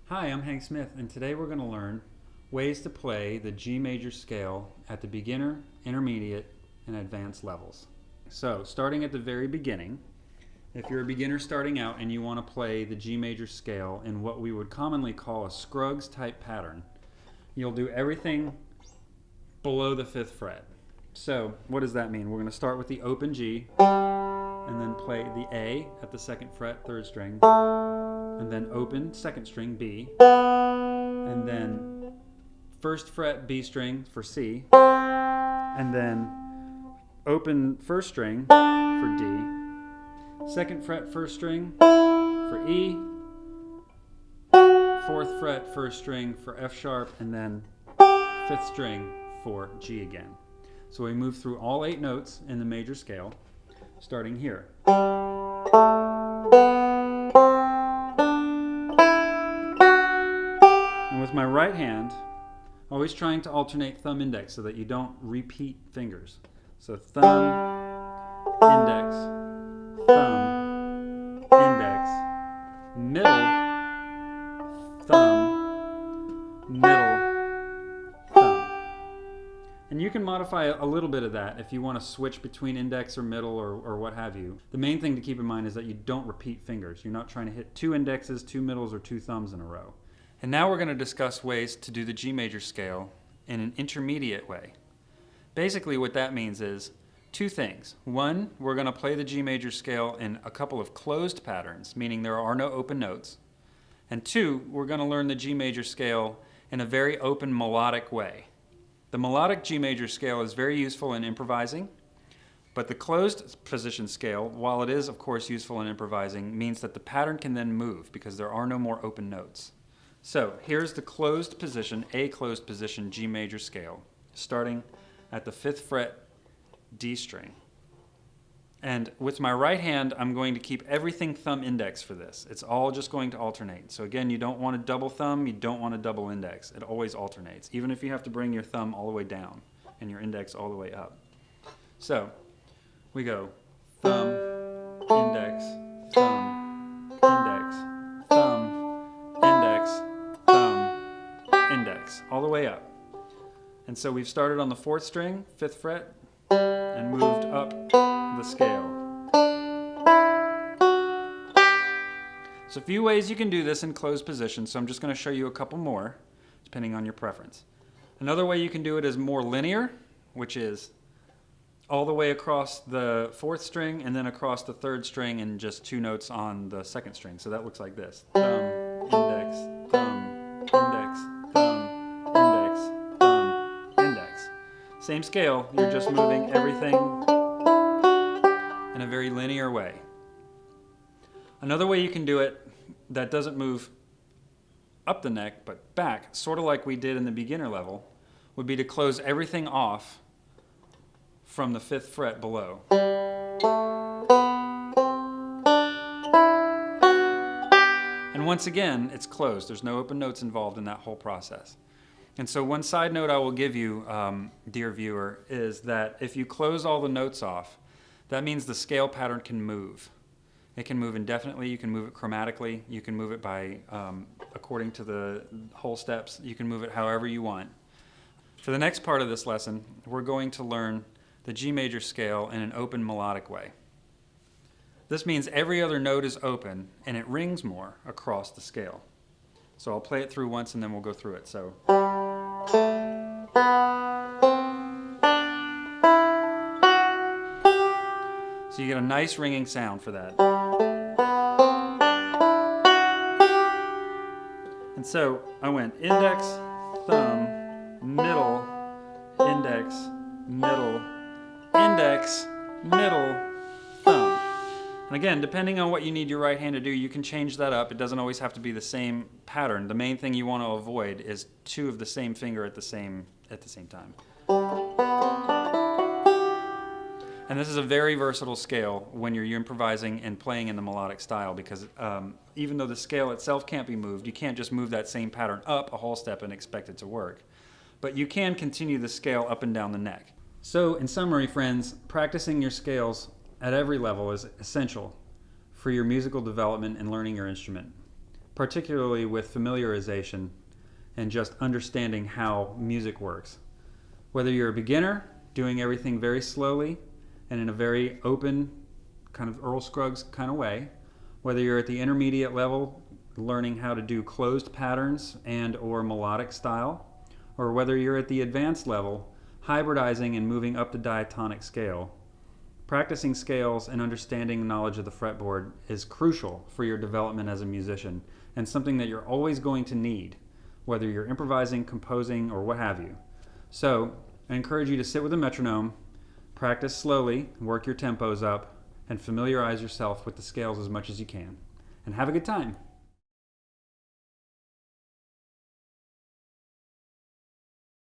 Hi, I'm Hank Smith, and today we're going to learn ways to play the G major scale at the beginner, intermediate, and advanced levels. So, starting at the very beginning, if you're a beginner starting out and you want to play the G major scale in what we would commonly call a Scruggs type pattern, you'll do everything below the 5th fret. So, what does that mean? We're going to start with the open G, and then play the A at the 2nd fret, 3rd string, and then open 2nd string B, and then 1st fret B string for C, and then open 1st string for D, 2nd fret 1st string for E, 4th fret 1st string for F sharp, and then 5th string for G again. So we move through all 8 notes in the major scale, starting here. And with my right hand, always trying to alternate thumb index so that you don't repeat fingers. So thumb, index, thumb, index, middle, thumb, middle, thumb. And you can modify a little bit of that if you want to switch between index or middle or what have you. The main thing to keep in mind is that you don't repeat fingers. You're not trying to hit 2 indexes, 2 middles, or 2 thumbs in a row. And now we're going to discuss ways to do the G major scale in an intermediate way. Basically what that means is 2 things. 1, we're going to play the G major scale in a couple of closed patterns, meaning there are no open notes. And 2, we're going to learn the G major scale in a very open melodic way. The melodic G major scale is very useful in improvising, but the closed position scale, while it is of course useful in improvising, means that the pattern can then move because there are no more open notes. So here's the closed position, A closed position G major scale, starting at the 5th fret D string. And with my right hand, I'm going to keep everything thumb index for this. It's all just going to alternate. So again, you don't want a double thumb, you don't want a double index. It always alternates, even if you have to bring your thumb all the way down and your index all the way up. So we go thumb, index, thumb, index, thumb, index, thumb, index, all the way up. And so we've started on the 4th string, 5th fret, and moved up the scale. So a few ways you can do this in closed position, so I'm just going to show you a couple more, depending on your preference. Another way you can do it is more linear, which is all the way across the 4th string and then across the 3rd string and just 2 notes on the 2nd string. So that looks like this. Thumb, index, thumb, index, thumb, index, thumb, index. Same scale, you're just moving everything in a very linear way. Another way you can do it that doesn't move up the neck but back, sort of like we did in the beginner level, would be to close everything off from the 5th fret below. And once again, it's closed. There's no open notes involved in that whole process. And so one side note I will give you, dear viewer, is that if you close all the notes off, that means the scale pattern can move. It can move indefinitely, you can move it chromatically, you can move it by according to the whole steps, you can move it however you want. For the next part of this lesson, we're going to learn the G major scale in an open melodic way. This means every other note is open and it rings more across the scale. So I'll play it through once and then we'll go through it. So you get a nice ringing sound for that. And so I went index, thumb, middle, index, middle, index, middle, thumb. And again, depending on what you need your right hand to do, you can change that up. It doesn't always have to be the same pattern. The main thing you want to avoid is 2 of the same finger at the same time. And this is a very versatile scale when you're improvising and playing in the melodic style because even though the scale itself can't be moved, you can't just move that same pattern up a whole step and expect it to work. But you can continue the scale up and down the neck. So in summary, friends, practicing your scales at every level is essential for your musical development and learning your instrument. particularly with familiarization and just understanding how music works. Whether you're a beginner, doing everything very slowly and in a very open, kind of Earl Scruggs kind of way, whether you're at the intermediate level, learning how to do closed patterns and or melodic style, or whether you're at the advanced level, hybridizing and moving up the diatonic scale. Practicing scales and understanding knowledge of the fretboard is crucial for your development as a musician and something that you're always going to need, whether you're improvising, composing, or what have you. So, I encourage you to sit with a metronome, practice slowly, work your tempos up, and familiarize yourself with the scales as much as you can. And have a good time.